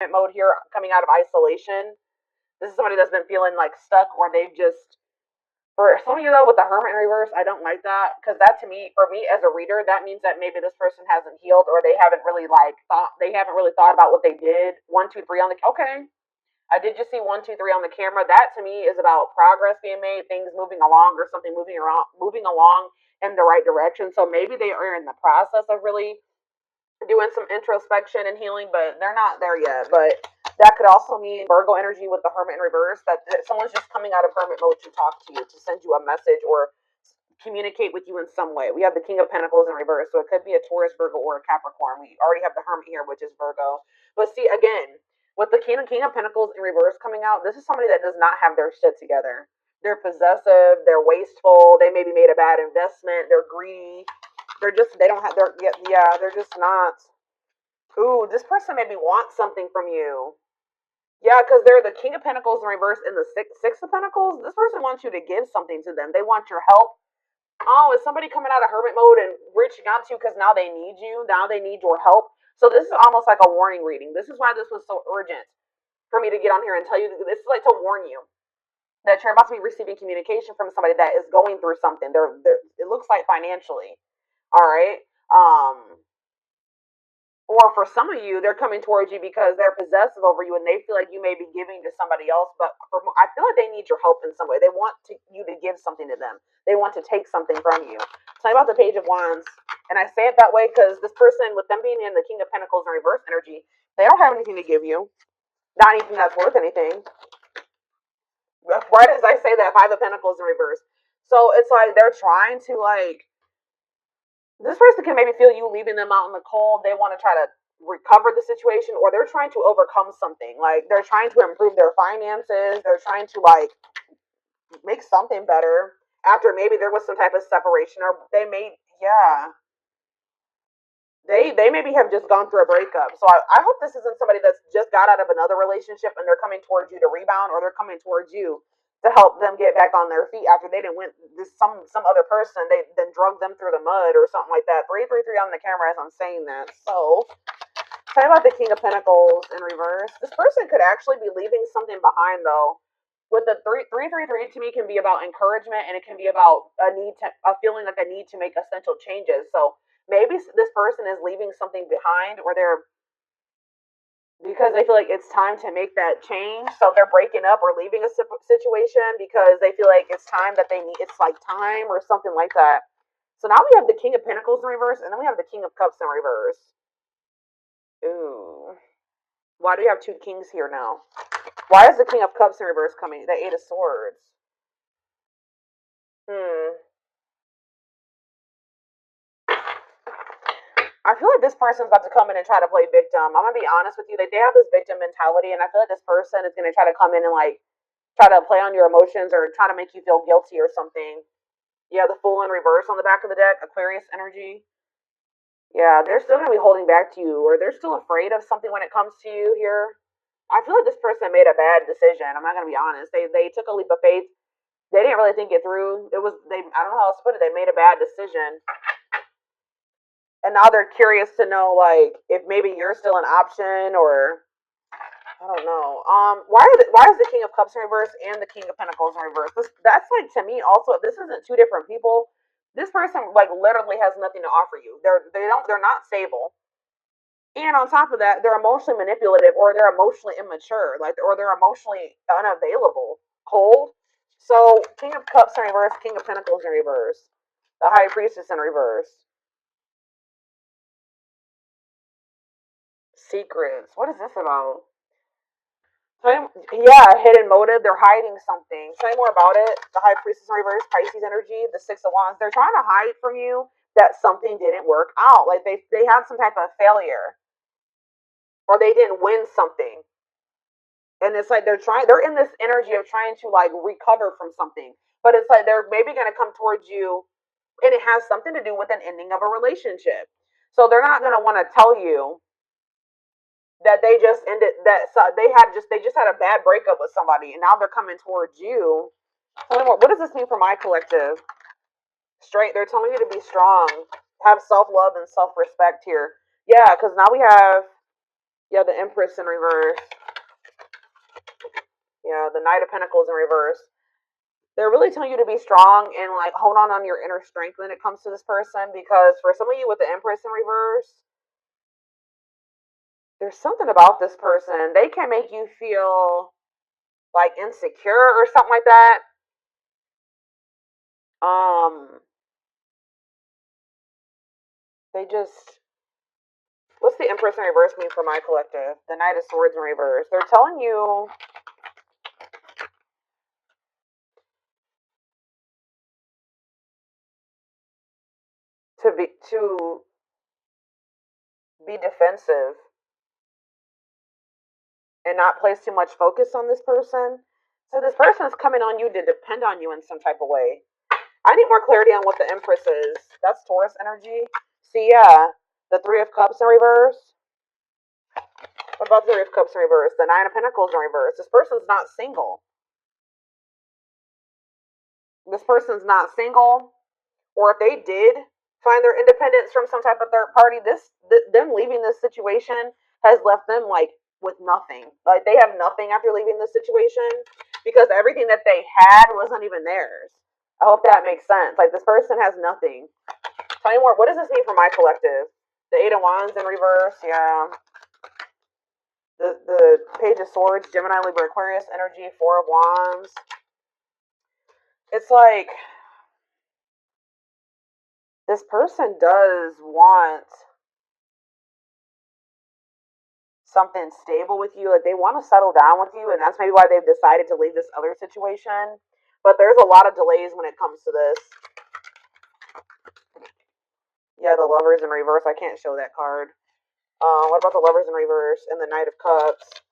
mode here, coming out of isolation. This is somebody that's been feeling like stuck, or they've just, for some of you though, with the Hermit in reverse, I don't like that, because that, to me, for me as a reader, that means that maybe this person hasn't healed, or they haven't really thought about what they did. 1, 2, 3 on the, okay, I did just see 1, 2, 3 on the camera. That to me is about progress being made, things moving along, or something moving along in the right direction. So maybe they are in the process of really doing some introspection and healing, but they're not there yet. But that could also mean Virgo energy with the Hermit in reverse, that someone's just coming out of Hermit mode to talk to you, to send you a message, or communicate with you in some way. We have the King of Pentacles in reverse, so it could be a Taurus, Virgo, or a Capricorn. We already have the Hermit here, which is Virgo. But see, again, with the King of Pentacles in reverse coming out, this is somebody that does not have their shit together. They're possessive, they're wasteful, they maybe made a bad investment, they're greedy, they don't have, they're just not. Ooh, this person maybe wants something from you. Yeah, because they're the King of Pentacles in reverse and the Six of Pentacles. This person wants you to give something to them. They want your help. Oh, is somebody coming out of Hermit mode and reaching out to you because now they need you? Now they need your help. So this is almost like a warning reading. This is why this was so urgent for me to get on here and tell you. This is like to warn you that you're about to be receiving communication from somebody that is going through something. It looks like financially. All right. Or for some of you, they're coming towards you because they're possessive over you and they feel like you may be giving to somebody else. But I feel like they need your help in some way. They want you to give something to them. They want to take something from you. Tell me about the Page of Wands. And I say it that way because this person, with them being in the King of Pentacles in reverse energy, they don't have anything to give you. Not anything that's worth anything. Right as I say that, Five of Pentacles in reverse. So it's like they're trying to, like, this person can maybe feel you leaving them out in the cold. They want to try to recover the situation, or they're trying to overcome something. Like, they're trying to improve their finances. They're trying to, like, make something better after maybe there was some type of separation, or they maybe have just gone through a breakup. So I hope this isn't somebody that's just got out of another relationship and they're coming towards you to rebound, or they're coming towards you to help them get back on their feet after they didn't went this some other person, they then drug them through the mud or something like that. 333 on the camera as I'm saying that. So tell me about the King of Pentacles in reverse. This person could actually be leaving something behind though. With the 333 to me can be about encouragement, and it can be about a feeling like a need to make essential changes. So maybe this person is leaving something behind, or they're, because they feel like it's time to make that change. So they're breaking up or leaving a situation because they feel like it's time that they need, it's like time or something like that. So now we have the King of Pentacles in reverse, and then we have the King of Cups in reverse. Ooh. Why do we have two kings here now? Why is the King of Cups in reverse coming? The Eight of Swords. I feel like this person's about to come in and try to play victim. I'm gonna be honest with you. Like, they have this victim mentality, and I feel like this person is gonna try to come in and, like, try to play on your emotions or try to make you feel guilty or something. Yeah, the Fool in reverse on the back of the deck, Aquarius energy. Yeah, they're still gonna be holding back to you, or they're still afraid of something when it comes to you here. I feel like this person made a bad decision. I'm not gonna be honest. They took a leap of faith. They didn't really think it through. It was they. I don't know how else to put it. They made a bad decision, and now they're curious to know, like, if maybe you're still an option, or I don't know. Why is the King of Cups in reverse and the King of Pentacles in reverse? That's like, to me also. If this isn't two different people, this person, like, literally has nothing to offer you. They're not stable, and on top of that, they're emotionally manipulative, or they're emotionally immature, like, or they're emotionally unavailable, cold. So King of Cups in reverse, King of Pentacles in reverse, the High Priestess in reverse. Secrets. What is this about? Yeah, hidden motive. They're hiding something. Tell me more about it. The High Priestess in reverse, Pisces energy, the Six of Wands. They're trying to hide from you that something didn't work out. Like, they had some type of failure, or they didn't win something. And it's like they're in this energy of trying to, like, recover from something. But it's like they're maybe gonna come towards you, and it has something to do with an ending of a relationship. So they're not gonna want to tell you that they just ended that, so they just had a bad breakup with somebody, and now they're coming towards you. What does this mean for my collective? Straight, they're telling you to be strong, have self-love and self-respect here. Yeah, because now we have Yeah, the Empress in reverse. Yeah, the Knight of Pentacles in reverse. They're really telling you to be strong and like hold on your inner strength when it comes to this person, because for some of you with the Empress in reverse, there's something about this person. They can make you feel like insecure or something like that. They just, what's the Empress in reverse mean for my collective? The Knight of Swords in reverse. They're telling you to be defensive and not place too much focus on this person. So this person is coming on you to depend on you in some type of way. I need more clarity on what the Empress is. That's Taurus energy. See, yeah, the Three of Cups in reverse. What about the Three of Cups in reverse? The Nine of Pentacles in reverse. This person's not single. This person's not single. Or if they did find their independence from some type of third party, them leaving this situation has left them like with nothing. Like they have nothing after leaving this situation because everything that they had wasn't even theirs. I hope that makes sense. Like this person has nothing. Tell me more. What does this mean for my collective? The Eight of Wands in reverse. Yeah. The Page of Swords, Gemini, Libra, Aquarius energy, Four of Wands. It's like this person does want something stable with you. Like they want to settle down with you, and that's maybe why they've decided to leave this other situation. But there's a lot of delays when it comes to this. Yeah, the Lovers in reverse. I can't show that card. What about the Lovers in reverse and the Knight of Cups?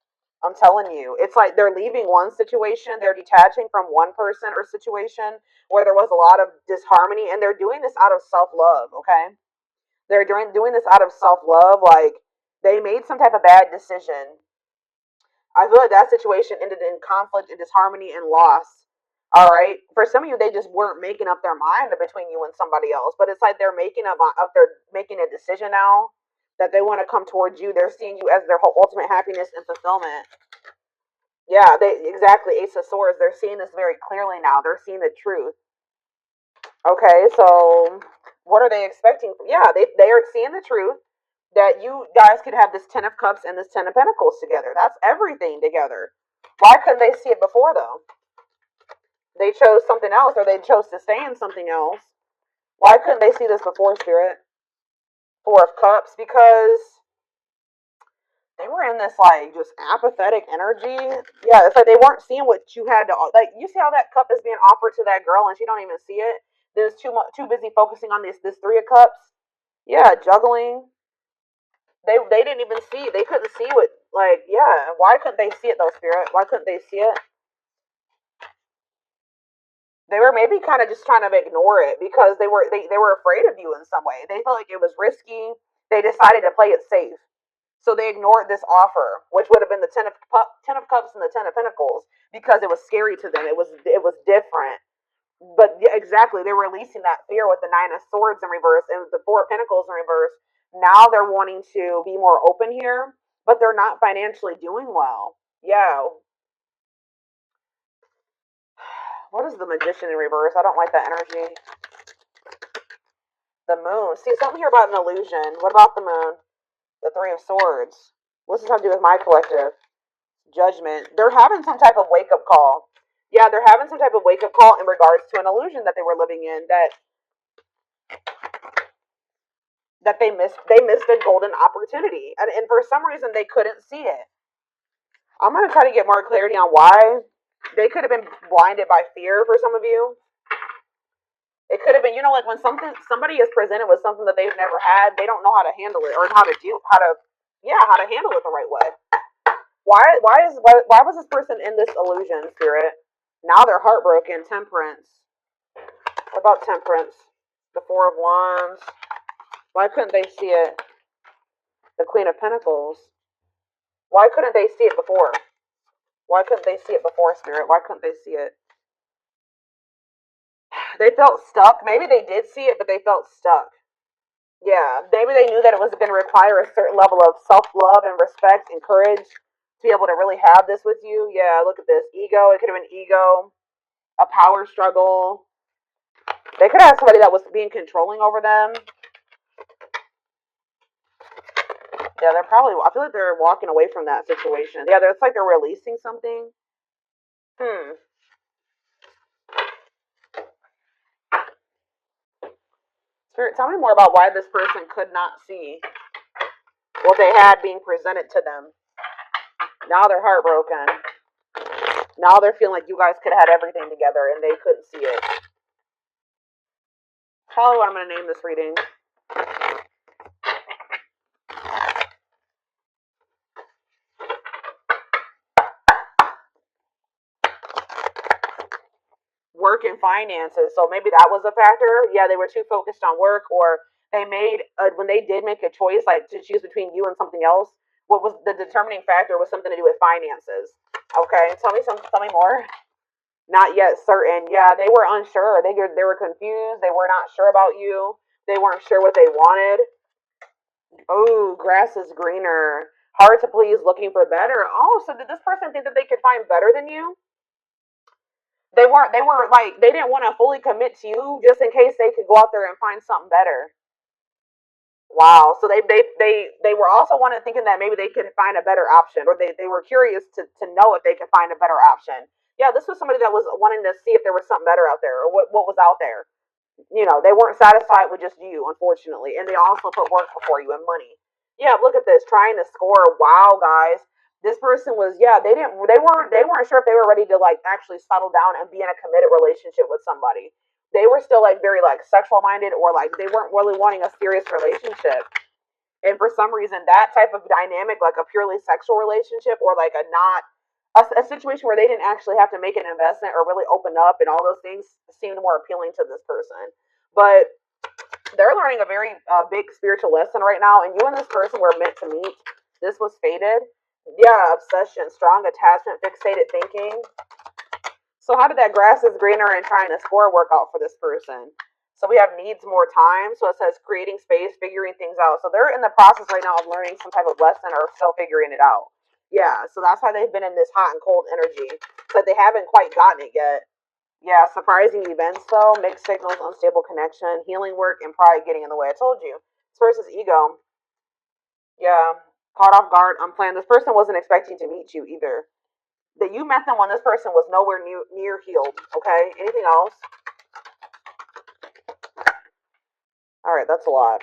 I'm telling you, it's like they're leaving one situation, they're detaching from one person or situation where there was a lot of disharmony, and they're doing this out of self-love, okay? They're doing this out of self-love, like they made some type of bad decision. I feel like that situation ended in conflict and disharmony and loss. All right. For some of you, they just weren't making up their mind between you and somebody else. But it's like they're making a decision now that they want to come towards you. They're seeing you as their whole ultimate happiness and fulfillment. Yeah, they exactly. Ace of Swords. They're seeing this very clearly now. They're seeing the truth. Okay, so what are they expecting? Yeah, they are seeing the truth that you guys could have this Ten of Cups and this Ten of Pentacles together. That's everything together. Why couldn't they see it before, though? They chose something else, or they chose to stay in something else. Why couldn't they see this before, Spirit? Four of Cups, because they were in this like just apathetic energy. Yeah, it's like they weren't seeing what you had to like. You see how that cup is being offered to that girl, and she don't even see it. There's too busy focusing on this Three of Cups. Yeah, juggling. They didn't even see. They couldn't see what like. Yeah, why couldn't they see it though, Spirit? Why couldn't they see it? They were maybe kind of just trying to ignore it because they were afraid of you in some way. They felt like it was risky. They decided to play it safe. So they ignored this offer, which would have been the Ten of Cups and the Ten of Pentacles, because it was scary to them. It was different. But yeah, exactly, they were releasing that fear with the Nine of Swords in reverse and the Four of Pentacles in reverse. Now they're wanting to be more open here, but they're not financially doing well. Yeah. What is the Magician in reverse? I don't like that energy. The Moon. See, something here about an illusion. What about the Moon? The Three of Swords. What's this have to do with my collective? Judgment. They're having some type of wake up call. Yeah, they're having some type of wake up call in regards to an illusion that they were living in, that they missed a golden opportunity, and for some reason they couldn't see it. I'm gonna try to get more clarity on why. They could have been blinded by fear for some of you. It could have been, like when somebody is presented with something that they've never had, they don't know how to handle it or how to handle it the right way. Why was this person in this illusion, Spirit? Now they're heartbroken. Temperance. What about Temperance? The Four of Wands. Why couldn't they see it? The Queen of Pentacles. Why couldn't they see it before? Why couldn't they see it before, Spirit? Why couldn't they see it? They felt stuck. Maybe they did see it, but they felt stuck. Yeah, maybe they knew that it was going to require a certain level of self-love and respect and courage to be able to really have this with you. Yeah, look at this. Ego. It could have been ego, a power struggle. They could have somebody that was being controlling over them. Yeah, they're probably, I feel like they're walking away from that situation. Yeah, it's like they're releasing something. Spirit, tell me more about why this person could not see what they had being presented to them. Now they're heartbroken. Now they're feeling like you guys could have had everything together and they couldn't see it. Probably what I'm going to name this reading. Work and finances. So maybe that was a factor. Yeah, they were too focused on work, or they made, when they did make a choice, like to choose between you and something else, what was the determining factor was something to do with finances. Okay, tell me more. Not yet certain. Yeah, they were unsure. They were confused. They were not sure about you. They weren't sure what they wanted. Oh, grass is greener. Hard to please, looking for better. Oh, so did this person think that they could find better than you? They were like, they didn't want to fully commit to you just in case they could go out there and find something better. Wow. So they were also wanting thinking that maybe they could find a better option, or they were curious to know if they could find a better option. Yeah, this was somebody that was wanting to see if there was something better out there, or what was out there. They weren't satisfied with just you, unfortunately, and they also put work before you and money. Yeah, look at this, trying to score. Wow, guys, this person was, yeah, they weren't sure if they were ready to like actually settle down and be in a committed relationship with somebody. They were still like very like sexual minded, or like they weren't really wanting a serious relationship. And for some reason, that type of dynamic, like a purely sexual relationship, or like a situation where they didn't actually have to make an investment or really open up and all those things, seemed more appealing to this person. But they're learning a very big spiritual lesson right now, and you and this person were meant to meet. This was fated. Yeah, obsession, strong attachment, fixated thinking. So how did that grass is greener and trying to score work out for this person? So we have needs more time. So it says creating space, figuring things out. So they're in the process right now of learning some type of lesson or still figuring it out. Yeah, so that's why they've been in this hot and cold energy. But they haven't quite gotten it yet. Yeah, surprising events though, mixed signals, unstable connection, healing work, and pride getting in the way. I told you. This person's ego. Yeah, caught off guard, unplanned. This person wasn't expecting to meet you either. That you met them when this person was nowhere near healed. Okay. Anything else? All right, that's a lot.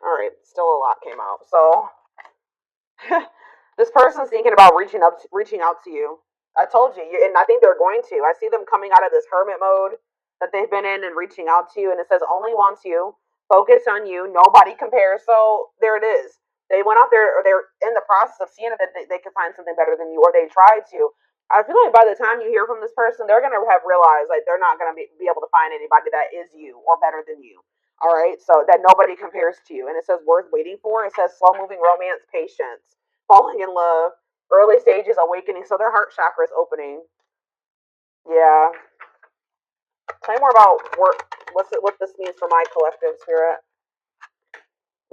All right, still a lot came out. So this person's thinking about reaching out to you. I told you, and I think they're going to. I see them coming out of this hermit mode that they've been in and reaching out to you, and it says only wants you, focus on you, nobody compares. So there it is. They went out there, or they're in the process of seeing if they could find something better than you, or they tried to. I feel like by the time you hear from this person, they're gonna have realized like they're not gonna be able to find anybody that is you or better than you. All right, so that nobody compares to you, and it says worth waiting for. It says slow moving romance, patience, falling in love, early stages awakening. So their heart chakra is opening. Yeah. Tell me more about what this means for my collective spirit.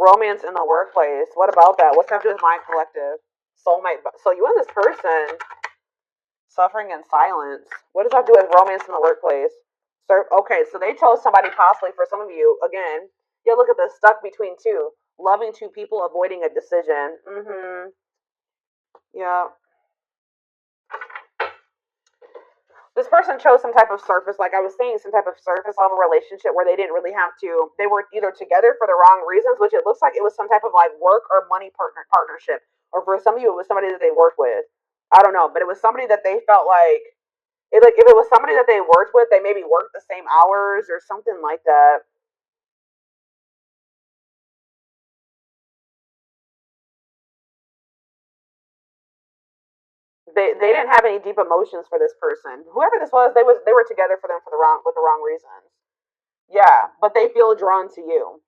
Romance in the workplace. What about that? What's that to do with my collective? Soulmate. So you and this person suffering in silence. What does that do with romance in the workplace? So okay, so they chose somebody possibly for some of you again. Yeah, look at this, stuck between two, loving two people, avoiding a decision. Yeah. This person chose some type of surface, like I was saying, some type of surface level relationship where they didn't really have to. They were either together for the wrong reasons, which it looks like it was some type of like work or money partnership, or for some of you, it was somebody that they worked with. I don't know, but it was somebody that they felt like if it was somebody that they worked with, they maybe worked the same hours or something like that. They didn't have any deep emotions for this person. Whoever this was, they were together for them for the wrong reasons. Yeah, but they feel drawn to you.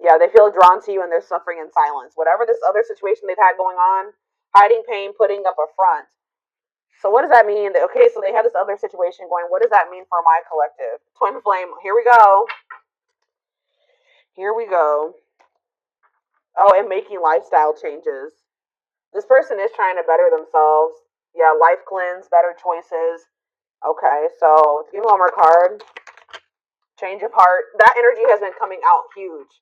Yeah, they feel drawn to you and they're suffering in silence. Whatever this other situation they've had going on, hiding pain, putting up a front. So what does that mean? Okay, so they have this other situation going. What does that mean for my collective? Twin flame, here we go. Here we go. Oh, and making lifestyle changes. This person is trying to better themselves. Yeah, life cleanse, better choices. Okay, so give me one more card. Change of heart. That energy has been coming out huge.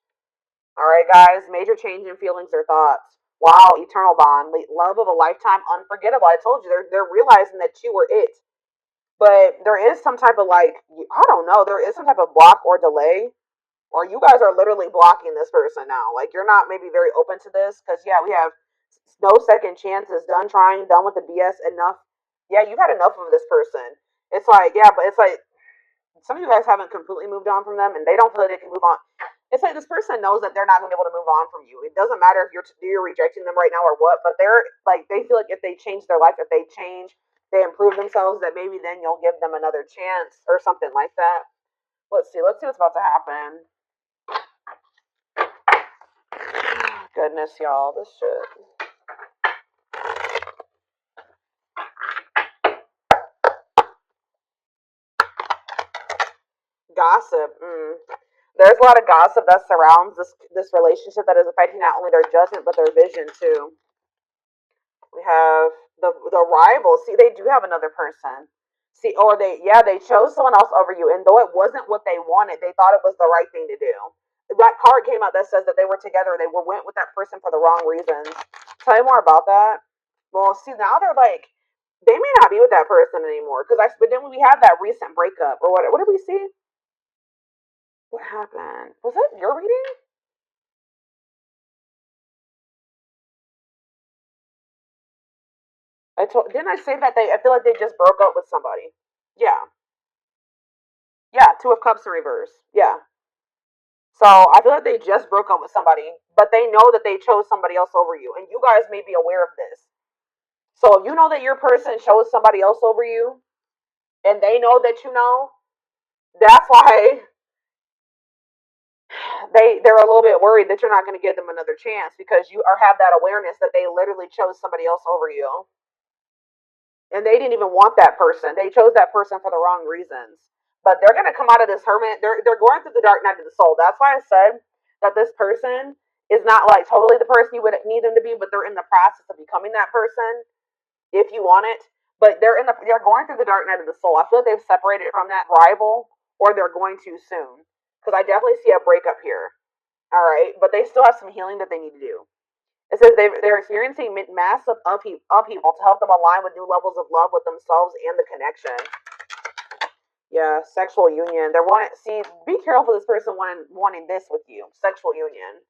All right, guys. Major change in feelings or thoughts. Wow, eternal bond, love of a lifetime, unforgettable. I told you, they're realizing that you were it. But there is some type of like, I don't know, there is some type of block or delay, or you guys are literally blocking this person now. Like, you're not maybe very open to this because, yeah, we have no second chances, done trying, done with the BS, enough. Yeah, you've had enough of this person. It's like, yeah, but it's like some of you guys haven't completely moved on from them and they don't feel like they can move on. It's like this person knows that they're not going to be able to move on from you. It doesn't matter if you're rejecting them right now or what, but they're like, they feel like if they change their life, if they change, they improve themselves, that maybe then you'll give them another chance or something like that. Let's see what's about to happen. Goodness, y'all, this shit. Gossip. There's a lot of gossip that surrounds this relationship that is affecting not only their judgment but their vision too. We have the rival. See, they do have another person. See, or they chose someone else over you, and though it wasn't what they wanted, they thought it was the right thing to do. That card came out that says that they were together. They went with that person for the wrong reasons. Tell you more about that. Well, see, now they're like, they may not be with that person anymore. But then we had that recent breakup or what? What did we see? What happened? Was that your reading? Didn't I say that I feel like they just broke up with somebody. Yeah. Yeah, Two of Cups in reverse. Yeah. So I feel like they just broke up with somebody, but they know that they chose somebody else over you, and you guys may be aware of this. So if you know that your person chose somebody else over you, and they know that you know, that's why they're a little bit worried that you're not going to give them another chance because you have that awareness that they literally chose somebody else over you, and they didn't even want that person. They chose that person for the wrong reasons. But they're going to come out of this hermit. They're going through the dark night of the soul. That's why I said that this person is not like totally the person you would need them to be, but they're in the process of becoming that person if you want it. But they're going through the dark night of the soul. I feel like they've separated from that rival, or they're going to soon. Because I definitely see a breakup here. All right, but they still have some healing that they need to do. It says they're experiencing massive upheaval to help them align with new levels of love with themselves and the connection. Yeah, sexual union. They're wanting. See, be careful. This person wanting this with you. Sexual union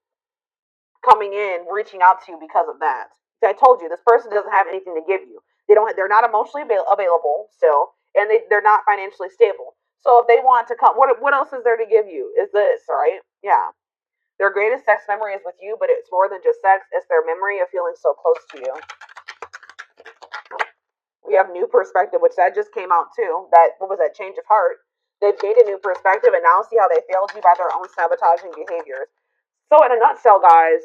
coming in, reaching out to you because of that. See, I told you this person doesn't have anything to give you. They don't. They're not emotionally available still, and they're not financially stable. So if they want to come, what else is there to give you? Is this right? Yeah. Their greatest sex memory is with you, but it's more than just sex. It's their memory of feeling so close to you. We have new perspective, which that just came out too. That what was that change of heart? They've gained a new perspective and now see how they failed you by their own sabotaging behaviors. So in a nutshell, guys,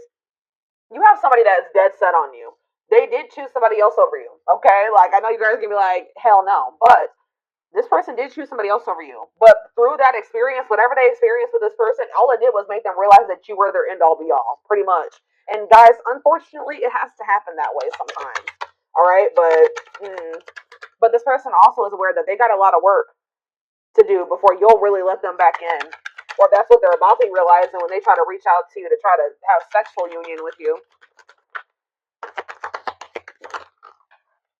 you have somebody that is dead set on you. They did choose somebody else over you. Okay? Like I know you guys are gonna be like, hell no. But this person did choose somebody else over you. But through that experience, whatever they experienced with this person, all it did was make them realize that you were their end all be all, pretty much. And guys, unfortunately, it has to happen that way sometimes. All right, but this person also is aware that they got a lot of work to do before you'll really let them back in. Or that's what they're about to realize when they try to reach out to you to try to have sexual union with you.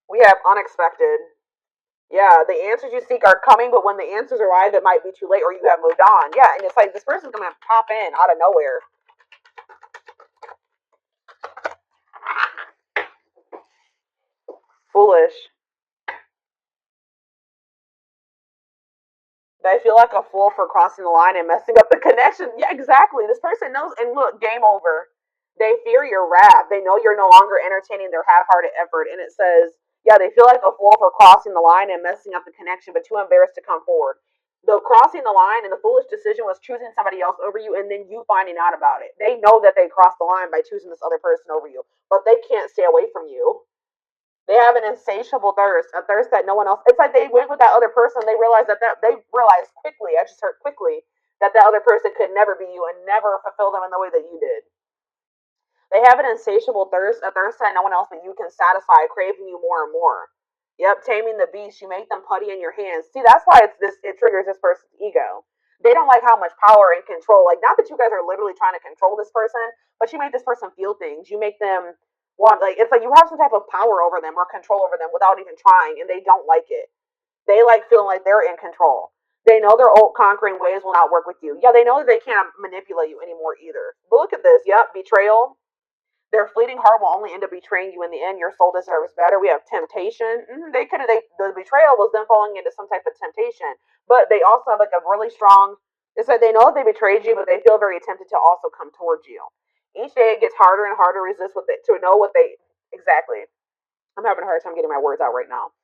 We have unexpected. Yeah, the answers you seek are coming, but when the answers arrive, it might be too late or you have moved on. Yeah, and it's like this person's going to pop in out of nowhere. Foolish. They feel like a fool for crossing the line and messing up the connection. Yeah, exactly. This person knows, and look, game over. They fear your wrath. They know you're no longer entertaining their half-hearted effort. And it says, yeah, they feel like a fool for crossing the line and messing up the connection, but too embarrassed to come forward. The crossing the line and the foolish decision was choosing somebody else over you and then you finding out about it. They know that they crossed the line by choosing this other person over you, but they can't stay away from you. They have an insatiable thirst, a thirst that no one else. It's like they went with that other person. They realized they realized quickly. I just heard quickly that the other person could never be you and never fulfill them in the way that you did. They have an insatiable thirst, a thirst that no one else but you can satisfy, craving you more and more. Yep, taming the beast. You make them putty in your hands. See, that's why it's this. It triggers this person's ego. They don't like how much power and control. Like, not that you guys are literally trying to control this person, but you make this person feel things. You make them want, like, it's like you have some type of power over them or control over them without even trying, and they don't like it. They like feeling like they're in control. They know their old conquering ways will not work with you. Yeah, they know that they can't manipulate you anymore either. But look at this. Yep, betrayal. Their fleeting heart will only end up betraying you in the end. Your soul deserves better. We have temptation. They could have. The betrayal was them falling into some type of temptation, but they also have like a really strong. It's like they know that they betrayed you, but they feel very tempted to also come towards you. Each day it gets harder and harder to resist what they, to know what they exactly. I'm having a hard time getting my words out right now.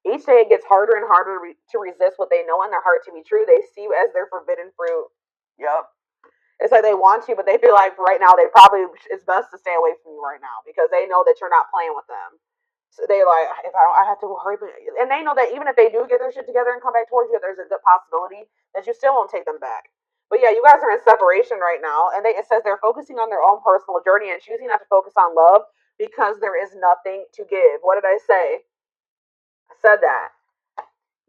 Each day it gets harder and harder to resist what they know in their heart to be true. They see you as their forbidden fruit. Yep. It's like they want you, but they feel like right now they probably it's best to stay away from you right now because they know that you're not playing with them. So they're like, if I don't, I have to hurry. And they know that even if they do get their shit together and come back towards you, there's a good possibility that you still won't take them back. But yeah, you guys are in separation right now, and it says they're focusing on their own personal journey and choosing not to focus on love because there is nothing to give. What did I say? I said that.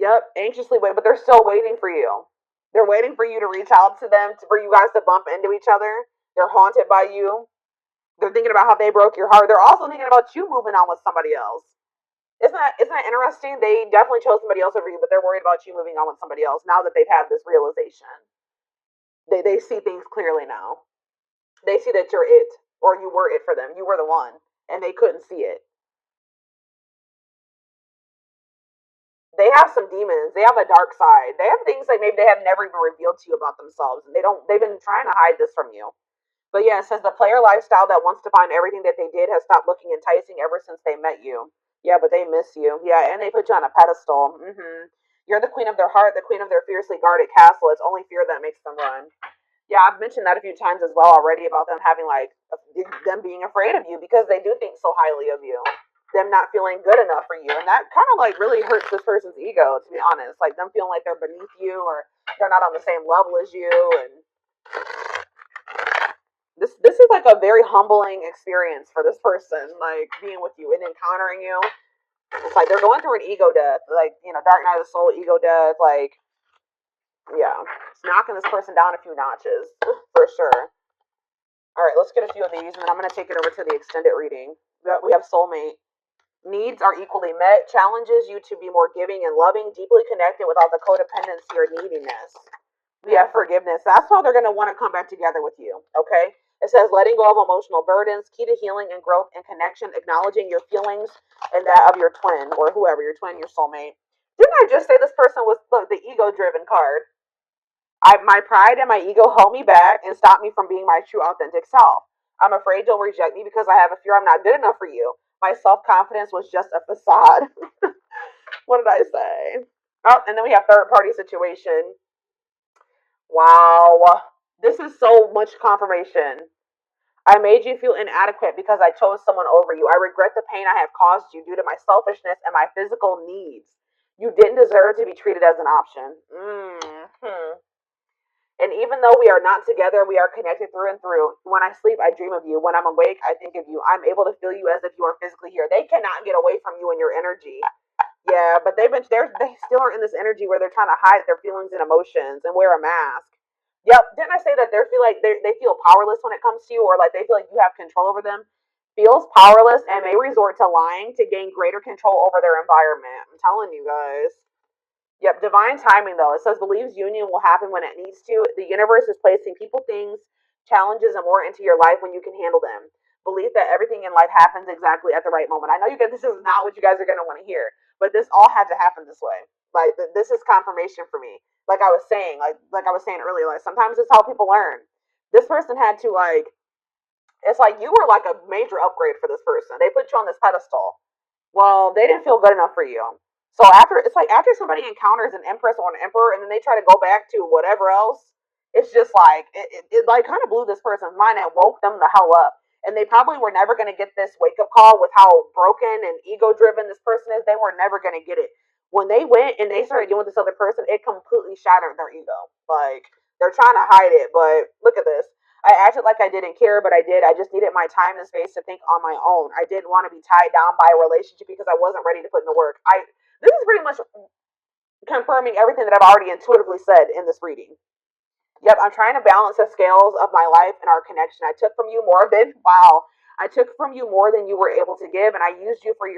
Yep, anxiously wait, but they're still waiting for you. They're waiting for you to reach out to them, for you guys to bump into each other. They're haunted by you. They're thinking about how they broke your heart. They're also thinking about you moving on with somebody else. Isn't that interesting? They definitely chose somebody else over you, but they're worried about you moving on with somebody else now that they've had this realization. They see things clearly now. They see that you're it, or you were it for them. You were the one, and they couldn't see it. They have some demons. They have a dark side. They have things like maybe they have never even revealed to you about themselves, and they've been trying to hide this from you. But yeah, it says the player lifestyle that wants to find everything that they did has stopped looking enticing ever since they met you. Yeah, but they miss you. Yeah, and they put you on a pedestal. You're the queen of their heart, the queen of their fiercely guarded castle. It's only fear that makes them run. Yeah, I've mentioned that a few times as well already about them having like them being afraid of you because they do think so highly of you. Them not feeling good enough for you, and that kind of like really hurts this person's ego. To be honest, like them feeling like they're beneath you or they're not on the same level as you, and this is like a very humbling experience for this person, like being with you and encountering you. It's like they're going through an ego death, like dark night of the soul, ego death, like yeah, it's knocking this person down a few notches for sure. All right, let's get a few of these, and then I'm gonna take it over to the extended reading. We have soulmate. Needs are equally met, challenges you to be more giving and loving, deeply connected without the codependency or neediness. We have forgiveness. That's how they're going to want to come back together with you, okay? It says letting go of emotional burdens, key to healing and growth and connection, acknowledging your feelings and that of your twin or whoever, your twin, your soulmate. Didn't I just say this person was the ego-driven card? My pride and my ego hold me back and stop me from being my true authentic self. I'm afraid you'll reject me because I have a fear I'm not good enough for you. My self-confidence was just a facade. What did I say? Oh, and then we have third party situation. Wow. This is so much confirmation. I made you feel inadequate because I chose someone over you. I regret the pain I have caused you due to my selfishness and my physical needs. You didn't deserve to be treated as an option. And even though we are not together, we are connected through and through. When I sleep, I dream of you. When I'm awake, I think of you. I'm able to feel you as if you are physically here. They cannot get away from you and your energy. Yeah, but they still are in this energy where they're trying to hide their feelings and emotions and wear a mask. Yep, didn't I say that they feel like they feel powerless when it comes to you, or like they feel like you have control over them? Feels powerless and may resort to lying to gain greater control over their environment. I'm telling you guys. Yep, divine timing though. It says believes union will happen when it needs to. The universe is placing people, things, challenges, and more into your life when you can handle them. Believe that everything in life happens exactly at the right moment. I know you guys, this is not what you guys are going to want to hear, but this all had to happen this way. Like this is confirmation for me. Like I was saying, like I was saying earlier, like sometimes it's how people learn. This person had to like, it's like you were like a major upgrade for this person. They put you on this pedestal. Well, they didn't feel good enough for you. So after somebody encounters an empress or an emperor and then they try to go back to whatever else, it's just like it like kind of blew this person's mind and woke them the hell up. And they probably were never going to get this wake up call with how broken and ego driven this person is. They were never going to get it. When they went and they started dealing with this other person, it completely shattered their ego. Like They're trying to hide it, but look at this. I acted like I didn't care, but I did. I just needed my time and space to think on my own. I didn't want to be tied down by a relationship because I wasn't ready to put in the work. This is pretty much confirming everything that I've already intuitively said in this reading. Yep, I'm trying to balance the scales of my life and our connection. I took from you more than wow. I took from you more than you were able to give, and I used you for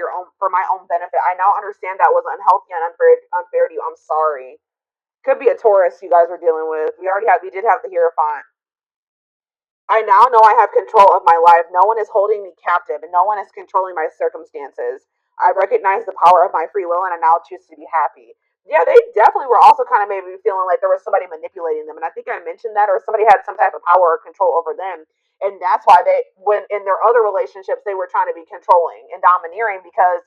my own benefit. I now understand that was unhealthy and unfair to you. I'm sorry. Could be a Taurus you guys were dealing with. We did have the Hierophant. I now know I have control of my life. No one is holding me captive, and no one is controlling my circumstances. I recognize the power of my free will, and I now choose to be happy. Yeah, they definitely were also kind of maybe feeling like there was somebody manipulating them, and I think I mentioned that, or somebody had some type of power or control over them, and that's why when in their other relationships, they were trying to be controlling and domineering because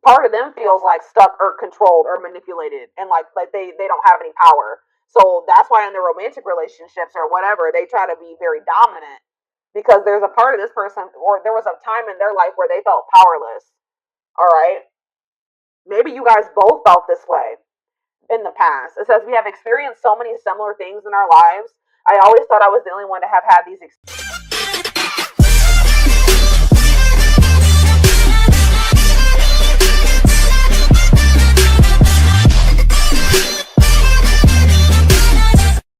part of them feels like stuck or controlled or manipulated, and like they don't have any power. So that's why in their romantic relationships or whatever, they try to be very dominant because there's a part of this person, or there was a time in their life where they felt powerless. All right, maybe you guys both felt this way in the past. It says we have experienced so many similar things in our lives. I always thought I was the only one to have had these experiences.